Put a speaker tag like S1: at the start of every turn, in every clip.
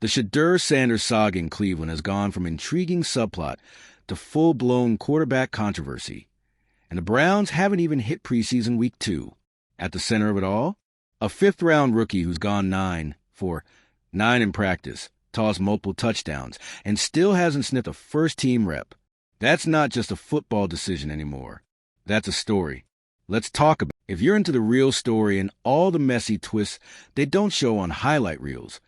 S1: The Shedeur Sanders saga in Cleveland has gone from intriguing subplot to full-blown quarterback controversy. And the Browns haven't even hit preseason week 2. At the center of it all, a fifth-round rookie who's gone 9 in practice, tossed multiple touchdowns, and still hasn't sniffed a first-team rep. That's not just a football decision anymore. That's a story. Let's talk about it. If you're into the real story and all the messy twists they don't show on highlight reels,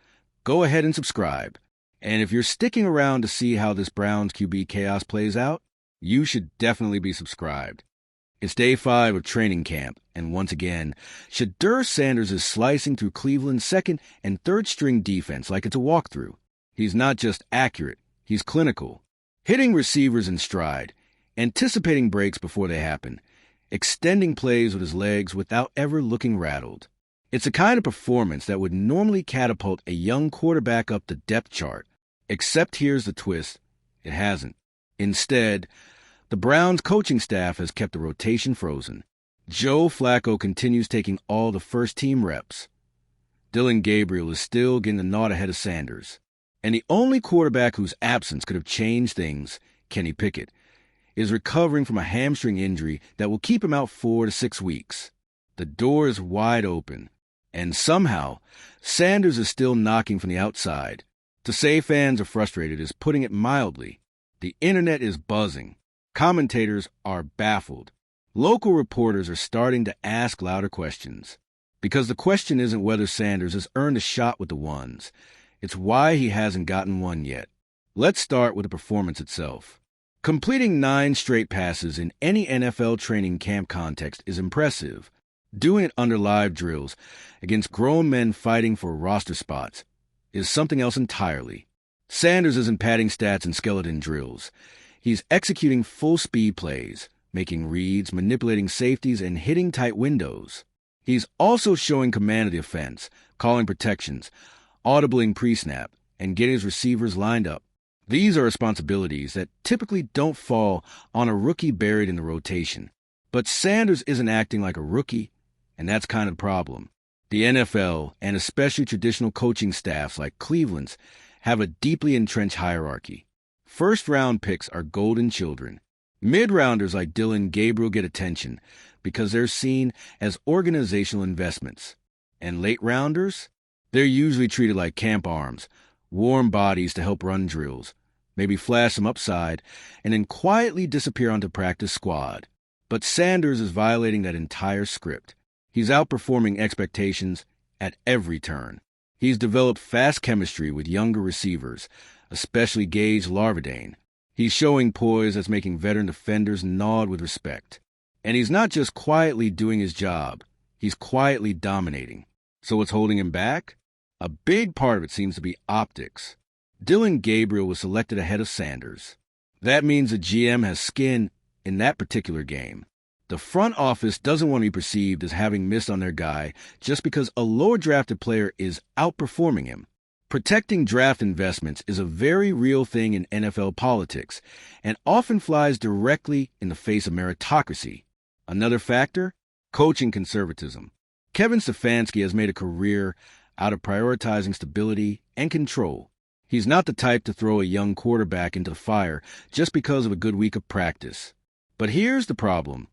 S1: go ahead and subscribe. And if you're sticking around to see how this Browns QB chaos plays out, you should definitely be subscribed. It's day 5 of training camp, and once again, Shedeur Sanders is slicing through Cleveland's second and third string defense like it's a walkthrough. He's not just accurate, he's clinical, hitting receivers in stride, anticipating breaks before they happen, extending plays with his legs without ever looking rattled. It's a kind of performance that would normally catapult a young quarterback up the depth chart, except here's the twist, it hasn't. Instead, the Browns' coaching staff has kept the rotation frozen. Joe Flacco continues taking all the first-team reps. Dillon Gabriel is still getting the nod ahead of Sanders. And the only quarterback whose absence could have changed things, Kenny Pickett, is recovering from a hamstring injury that will keep him out 4 to 6 weeks. The door is wide open. And somehow, Sanders is still knocking from the outside. To say fans are frustrated is putting it mildly. The internet is buzzing. Commentators are baffled. Local reporters are starting to ask louder questions. Because the question isn't whether Sanders has earned a shot with the ones. It's why he hasn't gotten one yet. Let's start with the performance itself. Completing 9 straight passes in any NFL training camp context is impressive. Doing it under live drills against grown men fighting for roster spots is something else entirely. Sanders isn't padding stats in skeleton drills. He's executing full-speed plays, making reads, manipulating safeties, and hitting tight windows. He's also showing command of the offense, calling protections, audibling pre-snap, and getting his receivers lined up. These are responsibilities that typically don't fall on a rookie buried in the rotation. But Sanders isn't acting like a rookie, and that's kind of the problem. The NFL, and especially traditional coaching staffs like Cleveland's, have a deeply entrenched hierarchy. First-round picks are golden children. Mid-rounders like Dillon Gabriel get attention because they're seen as organizational investments. And late-rounders? They're usually treated like camp arms, warm bodies to help run drills, maybe flash some upside, and then quietly disappear onto practice squad. But Sanders is violating that entire script. He's outperforming expectations at every turn. He's developed fast chemistry with younger receivers, especially Gage Larvadain. He's showing poise that's making veteran defenders nod with respect. And he's not just quietly doing his job, he's quietly dominating. So what's holding him back? A big part of it seems to be optics. Dillon Gabriel was selected ahead of Sanders. That means the GM has skin in that particular game. The front office doesn't want to be perceived as having missed on their guy just because a lower-drafted player is outperforming him. Protecting draft investments is a very real thing in NFL politics and often flies directly in the face of meritocracy. Another factor? Coaching conservatism. Kevin Stefanski has made a career out of prioritizing stability and control. He's not the type to throw a young quarterback into the fire just because of a good week of practice. But here's the problem.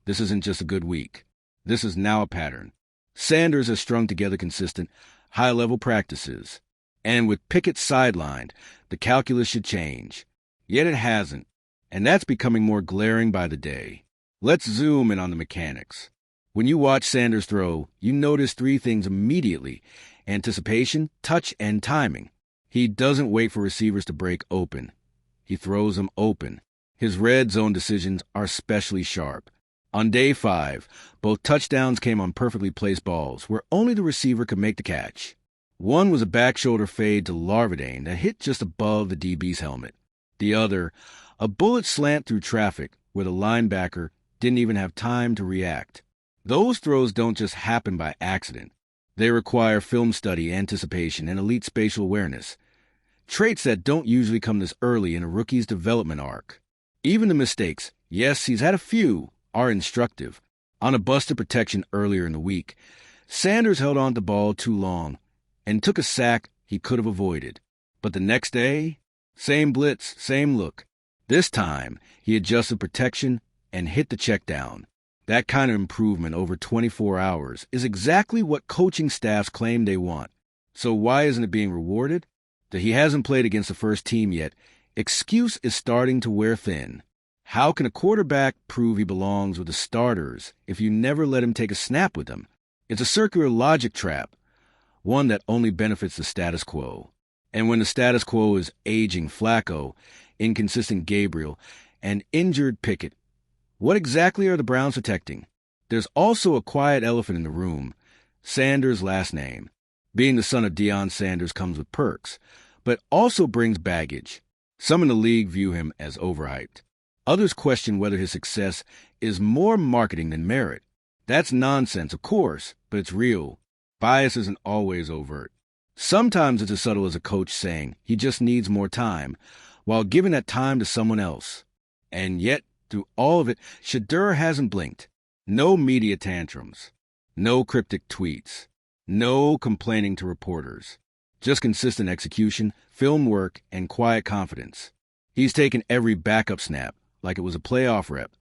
S1: This isn't just a good week. This is now a pattern. Sanders has strung together consistent, high-level practices. And with Pickett sidelined, the calculus should change. Yet it hasn't, and that's becoming more glaring by the day. Let's zoom in on the mechanics. When you watch Sanders throw, you notice 3 things immediately: anticipation, touch, and timing. He doesn't wait for receivers to break open. He throws them open. His red zone decisions are especially sharp. On day 5, both touchdowns came on perfectly placed balls where only the receiver could make the catch. One was a back shoulder fade to Larvadain that hit just above the DB's helmet. The other, a bullet slant through traffic where the linebacker didn't even have time to react. Those throws don't just happen by accident. They require film study, anticipation, and elite spatial awareness. Traits that don't usually come this early in a rookie's development arc. Even the mistakes, yes, he's had a few, are instructive. On a busted protection earlier in the week, Sanders held on to the ball too long and took a sack he could have avoided. But the next day, same blitz, same look. This time, he adjusted protection and hit the check down. That kind of improvement over 24 hours is exactly what coaching staffs claim they want. So why isn't it being rewarded? That he hasn't played against the first team yet. Excuse is starting to wear thin. How can a quarterback prove he belongs with the starters if you never let him take a snap with them? It's a circular logic trap, one that only benefits the status quo. And when the status quo is aging Flacco, inconsistent Gabriel, and injured Pickett, what exactly are the Browns protecting? There's also a quiet elephant in the room, Sanders' last name. Being the son of Deion Sanders comes with perks, but also brings baggage. Some in the league view him as overhyped. Others question whether his success is more marketing than merit. That's nonsense, of course, but it's real. Bias isn't always overt. Sometimes it's as subtle as a coach saying he just needs more time, while giving that time to someone else. And yet, through all of it, Shedeur hasn't blinked. No media tantrums. No cryptic tweets. No complaining to reporters. Just consistent execution, film work, and quiet confidence. He's taken every backup snap like it was a playoff rep.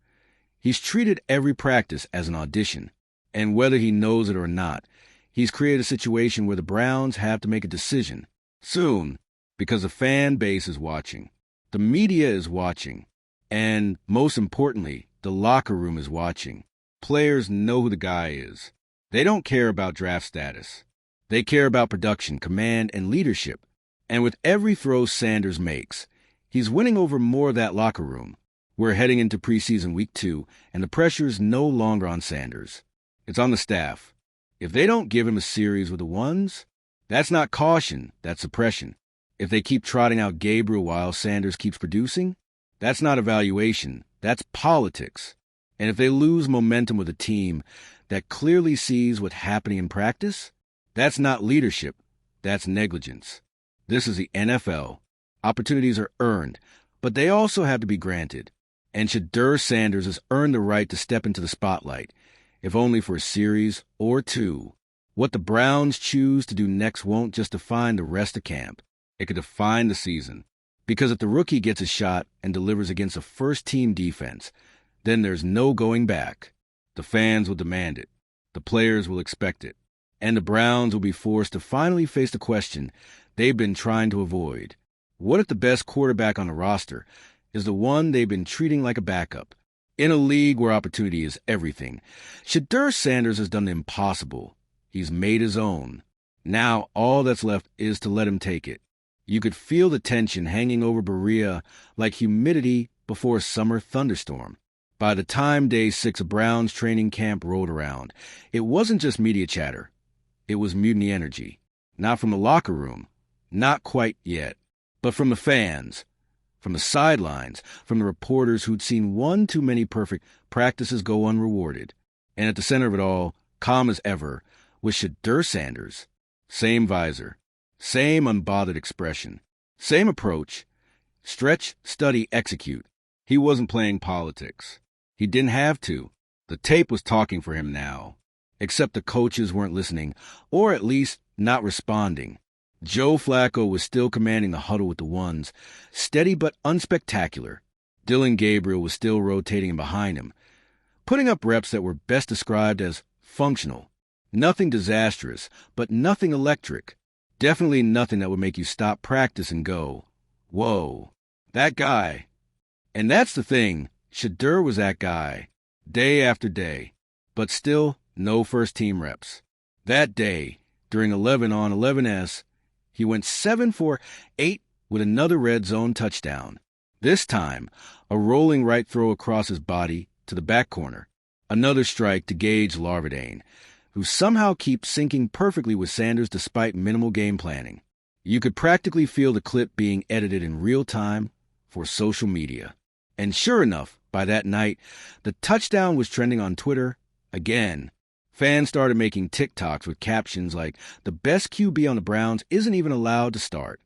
S1: He's treated every practice as an audition. And whether he knows it or not, he's created a situation where the Browns have to make a decision. Soon, because the fan base is watching. The media is watching. And, most importantly, the locker room is watching. Players know who the guy is. They don't care about draft status. They care about production, command, and leadership. And with every throw Sanders makes, he's winning over more of that locker room. We're heading into preseason week 2, and the pressure is no longer on Sanders. It's on the staff. If they don't give him a series with the ones, that's not caution, that's suppression. If they keep trotting out Gabriel while Sanders keeps producing, that's not evaluation, that's politics. And if they lose momentum with a team that clearly sees what's happening in practice, that's not leadership, that's negligence. This is the NFL. Opportunities are earned, but they also have to be granted. And Shedeur Sanders has earned the right to step into the spotlight, if only for a series or 2. What the Browns choose to do next won't just define the rest of camp. It could define the season. Because if the rookie gets a shot and delivers against a first-team defense, then there's no going back. The fans will demand it. The players will expect it. And the Browns will be forced to finally face the question they've been trying to avoid. What if the best quarterback on the roster is the one they've been treating like a backup? In a league where opportunity is everything, Shedeur Sanders has done the impossible. He's made his own. Now all that's left is to let him take it. You could feel the tension hanging over Berea like humidity before a summer thunderstorm. By the time day 6 of Browns training camp rolled around, it wasn't just media chatter. It was mutiny energy. Not from the locker room. Not quite yet. But from the fans. From the sidelines. From the reporters who'd seen one too many perfect practices go unrewarded. And at the center of it all, calm as ever, was Shedeur Sanders. Same visor. Same unbothered expression. Same approach. Stretch, study, execute. He wasn't playing politics. He didn't have to. The tape was talking for him now. Except the coaches weren't listening, or at least not responding. Joe Flacco was still commanding the huddle with the ones, steady but unspectacular. Dillon Gabriel was still rotating behind him, putting up reps that were best described as functional. Nothing disastrous, but nothing electric. Definitely nothing that would make you stop practice and go, whoa, that guy. And that's the thing, Shedeur was that guy, day after day, but still no first-team reps. That day, during 11 on 11S, he went 7 for 8 with another red zone touchdown. This time, a rolling right throw across his body to the back corner. Another strike to Gage Larvadain, who somehow keeps syncing perfectly with Sanders despite minimal game planning. You could practically feel the clip being edited in real time for social media. And sure enough, by that night, the touchdown was trending on Twitter again. Fans started making TikToks with captions like, "The best QB on the Browns isn't even allowed to start."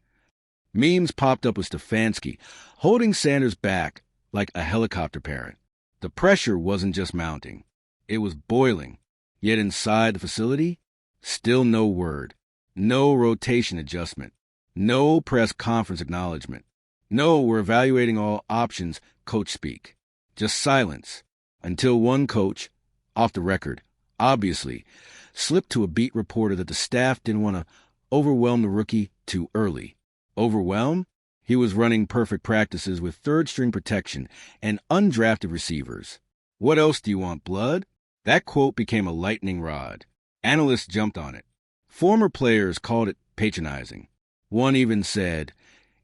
S1: Memes popped up with Stefanski, holding Sanders back like a helicopter parent. The pressure wasn't just mounting. It was boiling. Yet inside the facility, still no word. No rotation adjustment. No press conference acknowledgement. No, we're evaluating all options, coach speak. Just silence. Until one coach, off the record, obviously, slipped to a beat reporter that the staff didn't want to overwhelm the rookie too early. Overwhelm? He was running perfect practices with third-string protection and undrafted receivers. What else do you want, blood? That quote became a lightning rod. Analysts jumped on it. Former players called it patronizing. One even said,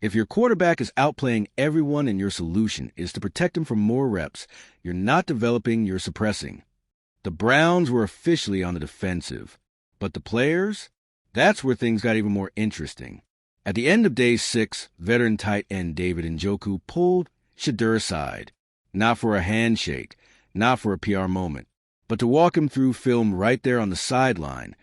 S1: if your quarterback is outplaying everyone and your solution is to protect him from more reps, you're not developing, you're suppressing. The Browns were officially on the defensive. But the players? That's where things got even more interesting. At the end of day 6, veteran tight end David Njoku pulled Shedeur aside. Not for a handshake, not for a PR moment, but to walk him through film right there on the sideline,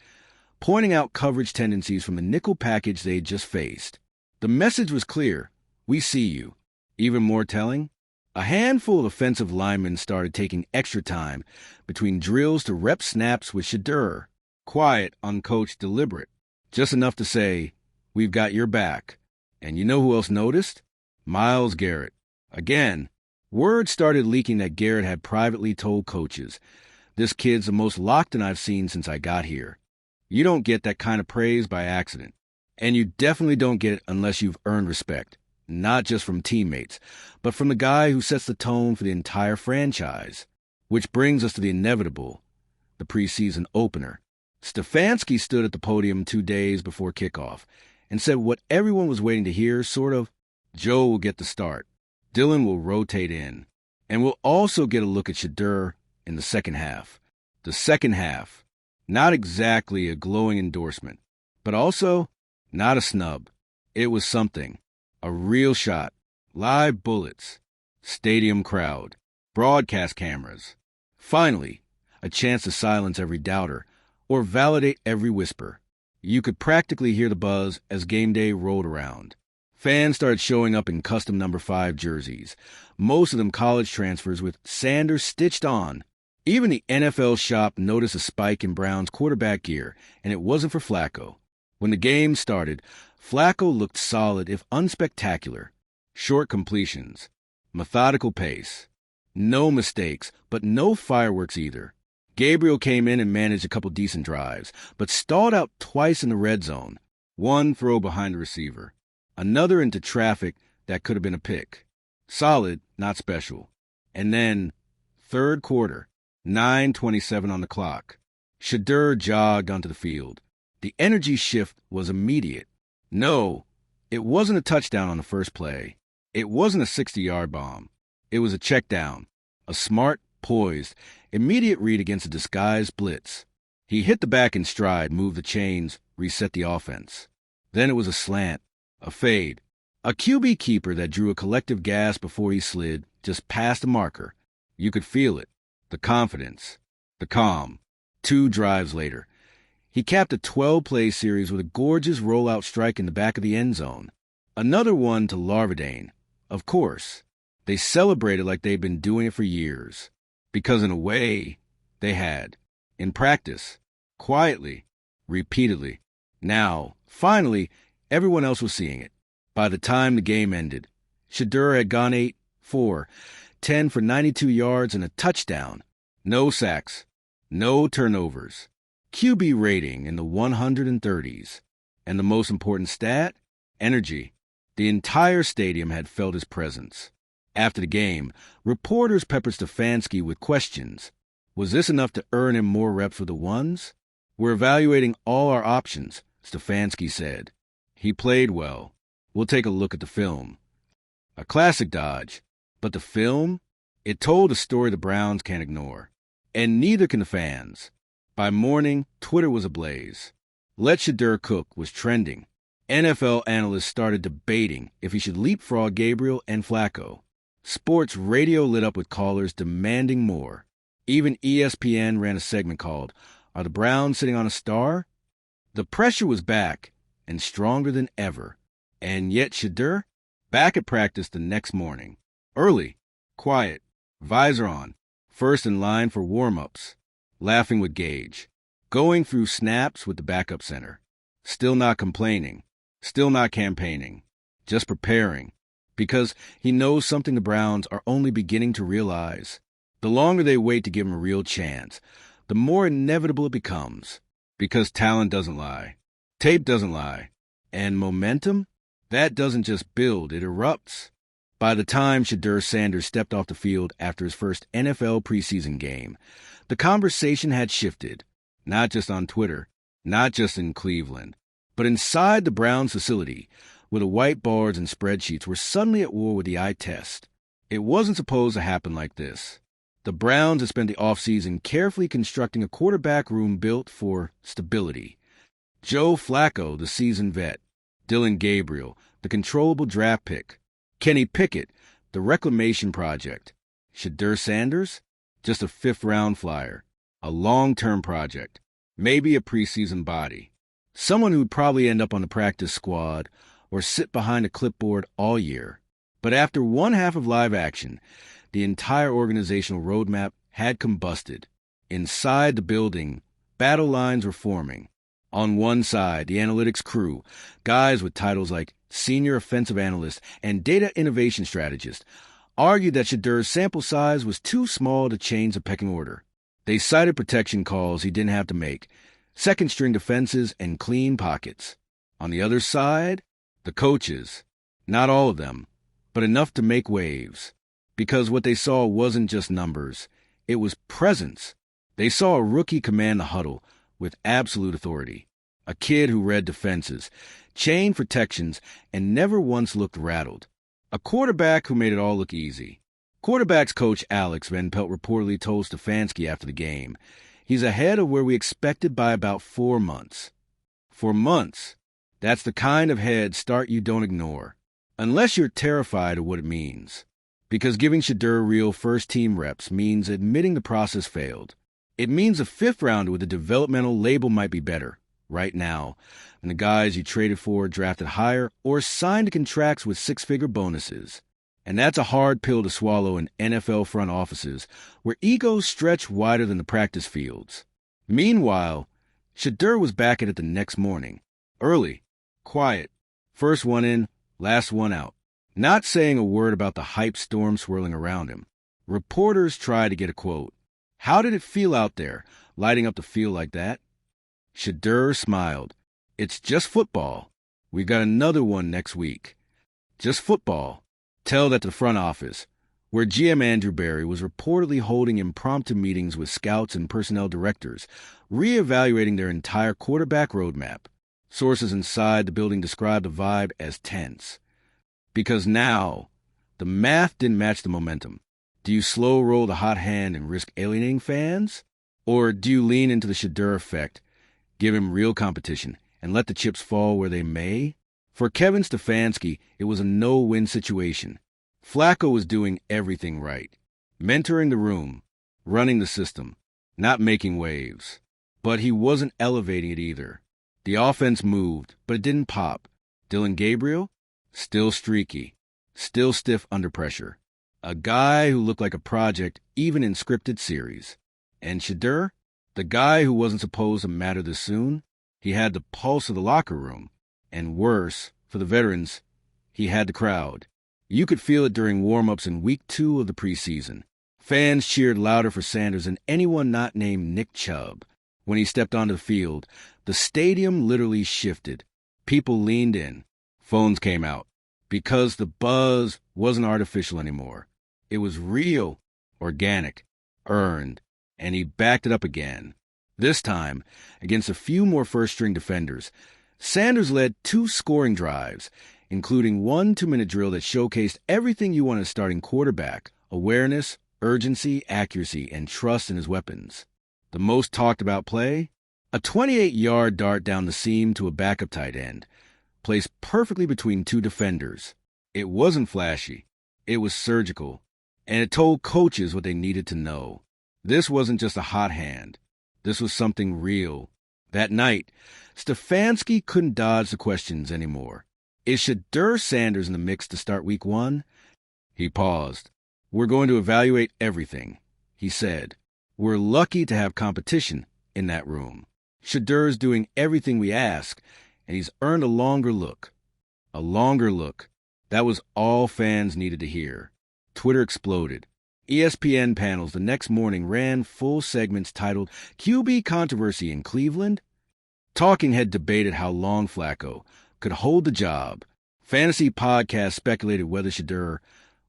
S1: pointing out coverage tendencies from the nickel package they had just faced. The message was clear. We see you. Even more telling, a handful of offensive linemen started taking extra time between drills to rep snaps with Shedeur. Quiet, uncoached, deliberate. Just enough to say, we've got your back. And you know who else noticed? Myles Garrett. Again, word started leaking that Garrett had privately told coaches, this kid's the most locked in I've seen since I got here. You don't get that kind of praise by accident. And you definitely don't get it unless you've earned respect, not just from teammates, but from the guy who sets the tone for the entire franchise. Which brings us to the inevitable, the preseason opener. Stefanski stood at the podium 2 days before kickoff and said what everyone was waiting to hear, sort of, Joe will get the start. Dylan will rotate in. And we'll also get a look at Shedeur in the second half. The second half. Not exactly a glowing endorsement, but also not a snub. It was something. A real shot. Live bullets. Stadium crowd. Broadcast cameras. Finally, a chance to silence every doubter or validate every whisper. You could practically hear the buzz as game day rolled around. Fans started showing up in custom number 5 jerseys, most of them college transfers with Sanders stitched on. Even the NFL shop noticed a spike in Brown's quarterback gear, and it wasn't for Flacco. When the game started, Flacco looked solid if unspectacular. Short completions. Methodical pace. No mistakes, but no fireworks either. Gabriel came in and managed a couple decent drives, but stalled out twice in the red zone. One throw behind the receiver. Another into traffic that could have been a pick. Solid, not special. And then, third quarter, 9:27 on the clock. Shedeur jogged onto the field. The energy shift was immediate. No, it wasn't a touchdown on the first play. It wasn't a 60-yard bomb. It was a check down. A smart, poised, immediate read against a disguised blitz. He hit the back in stride, moved the chains, reset the offense. Then it was a slant, a fade, a QB keeper that drew a collective gasp before he slid just past the marker. You could feel it. The confidence. The calm. 2 drives later, he capped a 12-play series with a gorgeous rollout strike in the back of the end zone. Another one to Larvadain. Of course. They celebrated like they'd been doing it for years. Because in a way, they had. In practice. Quietly. Repeatedly. Now, finally, everyone else was seeing it. By the time the game ended, Shedeur had gone 8-4, 10 for 92 yards and a touchdown. No sacks. No turnovers. QB rating in the 130s. And the most important stat? Energy. The entire stadium had felt his presence. After the game, reporters peppered Stefanski with questions. Was this enough to earn him more reps with the ones? We're evaluating all our options, Stefanski said. He played well. We'll take a look at the film. A classic dodge. But the film? It told a story the Browns can't ignore. And neither can the fans. By morning, Twitter was ablaze. Let Shedeur cook was trending. NFL analysts started debating if he should leapfrog Gabriel and Flacco. Sports radio lit up with callers demanding more. Even ESPN ran a segment called, Are the Browns Sitting on a Star? The pressure was back, and stronger than ever. And yet Shedeur, back at practice the next morning. Early, quiet, visor on, first in line for warm-ups. Laughing with Gage. Going through snaps with the backup center. Still not complaining. Still not campaigning, just preparing, because he knows something the Browns are only beginning to realize. The longer they wait to give him a real chance, the more inevitable it becomes, because talent doesn't lie, tape doesn't lie, and momentum, that doesn't just build, it erupts. By the time Shedeur Sanders stepped off the field after his first NFL preseason game, the conversation had shifted, not just on Twitter, not just in Cleveland, but inside the Browns facility, where the whiteboards and spreadsheets were suddenly at war with the eye test. It wasn't supposed to happen like this. The Browns had spent the offseason carefully constructing a quarterback room built for stability. Joe Flacco, the seasoned vet, Dillon Gabriel, the controllable draft pick, Kenny Pickett, the reclamation project, Shedeur Sanders, just a fifth-round flyer, a long-term project, maybe a preseason body, someone who'd probably end up on the practice squad or sit behind a clipboard all year. But after one half of live action, the entire organizational roadmap had combusted. Inside the building, battle lines were forming. On one side, the analytics crew, guys with titles like Senior Offensive Analyst and Data Innovation Strategist, argued that Shedeur's sample size was too small to change the pecking order. They cited protection calls he didn't have to make, second-string defenses, and clean pockets. On the other side, the coaches, not all of them, but enough to make waves. Because what they saw wasn't just numbers, it was presence. They saw a rookie command the huddle with absolute authority, a kid who read defenses, chained protections, and never once looked rattled. A quarterback who made it all look easy. Quarterbacks coach Alex Van Pelt reportedly told Stefanski after the game, he's ahead of where we expected by about 4 months. 4 months. That's the kind of head start you don't ignore, unless you're terrified of what it means. Because giving Shedeur real first-team reps means admitting the process failed. It means a fifth rounder with a developmental label might be better, right now, than the guys you traded for, drafted higher, or signed contracts with six-figure bonuses. And that's a hard pill to swallow in NFL front offices, where egos stretch wider than the practice fields. Meanwhile, Shedeur was back at it the next morning. Early, quiet, first one in, last one out. Not saying a word about the hype storm swirling around him. Reporters tried to get a quote. How did it feel out there, lighting up the field like that? Shedeur smiled. It's just football. We've got another one next week. Just football. Tell that to the front office, where GM Andrew Berry was reportedly holding impromptu meetings with scouts and personnel directors, reevaluating their entire quarterback roadmap. Sources inside the building described the vibe as tense. Because now, the math didn't match the momentum. Do you slow roll the hot hand and risk alienating fans? Or do you lean into the Shedeur effect, give him real competition, and let the chips fall where they may? For Kevin Stefanski, it was a no-win situation. Flacco was doing everything right. Mentoring the room, running the system, not making waves. But he wasn't elevating it either. The offense moved, but it didn't pop. Dillon Gabriel? Still streaky, still stiff under pressure. A guy who looked like a project even in scripted series. And Shedeur, the guy who wasn't supposed to matter this soon, he had the pulse of the locker room. And worse, for the veterans, he had the crowd. You could feel it during warm-ups in week 2 of the preseason. Fans cheered louder for Sanders than anyone not named Nick Chubb. When he stepped onto the field, the stadium literally shifted. People leaned in. Phones came out. Because the buzz wasn't artificial anymore. It was real, organic, earned, and he backed it up again. This time, against a few more first-string defenders, Sanders led 2 scoring drives, including one 2-minute drill that showcased everything you want in a starting quarterback: awareness, urgency, accuracy, and trust in his weapons. The most talked-about play? A 28-yard dart down the seam to a backup tight end, placed perfectly between 2 defenders. It wasn't flashy. It was surgical, and it told coaches what they needed to know. This wasn't just a hot hand. This was something real. That night, Stefanski couldn't dodge the questions anymore. Is Shedeur Sanders in the mix to start week 1? He paused. We're going to evaluate everything, he said. We're lucky to have competition in that room. Shedeur's doing everything we ask, and he's earned a longer look. A longer look. That was all fans needed to hear. Twitter exploded. ESPN panels the next morning ran full segments titled QB Controversy in Cleveland. Talking Head debated how long Flacco could hold the job. Fantasy podcasts speculated whether Shedeur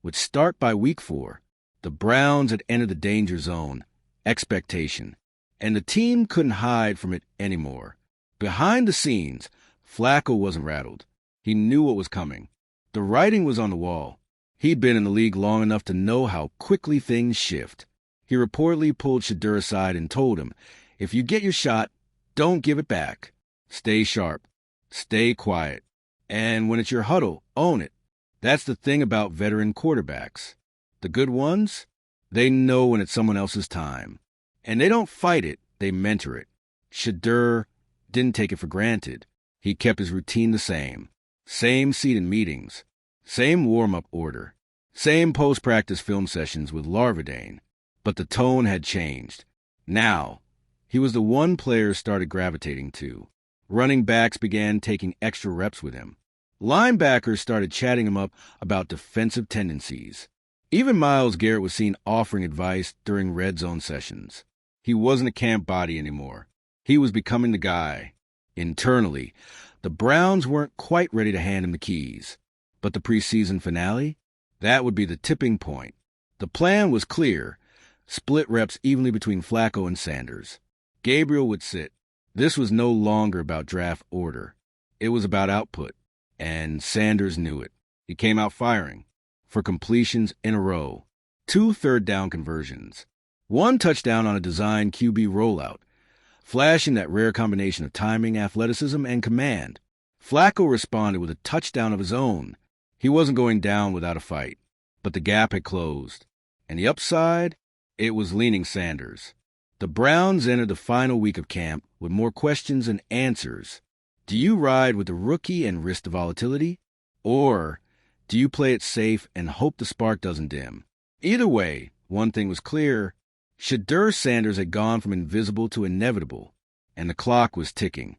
S1: would start by week 4. The Browns had entered the danger zone, expectation, and the team couldn't hide from it anymore. Behind the scenes, Flacco wasn't rattled. He knew what was coming. The writing was on the wall. He'd been in the league long enough to know how quickly things shift. He reportedly pulled Shedeur aside and told him, "If you get your shot, don't give it back. Stay sharp. Stay quiet. And when it's your huddle, own it." That's the thing about veteran quarterbacks. The good ones, they know when it's someone else's time. And they don't fight it, they mentor it. Shedeur didn't take it for granted. He kept his routine the same. Same seat in meetings. Same warm-up order. Same post-practice film sessions with Larvadane. But the tone had changed. Now, he was the one players started gravitating to. Running backs began taking extra reps with him. Linebackers started chatting him up about defensive tendencies. Even Myles Garrett was seen offering advice during red zone sessions. He wasn't a camp body anymore. He was becoming the guy. Internally, the Browns weren't quite ready to hand him the keys. But the preseason finale? That would be the tipping point. The plan was clear. Split reps evenly between Flacco and Sanders. Gabriel would sit. This was no longer about draft order. It was about output. And Sanders knew it. He came out firing. For completions in a row. 2 third-down conversions. 1 touchdown on a designed QB rollout. Flashing that rare combination of timing, athleticism, and command. Flacco responded with a touchdown of his own. He wasn't going down without a fight. But the gap had closed. And the upside? It was leaning Sanders. The Browns entered the final week of camp with more questions than answers. Do you ride with the rookie and risk the volatility? Or do you play it safe and hope the spark doesn't dim? Either way, one thing was clear. Shedeur Sanders had gone from invisible to inevitable, and the clock was ticking.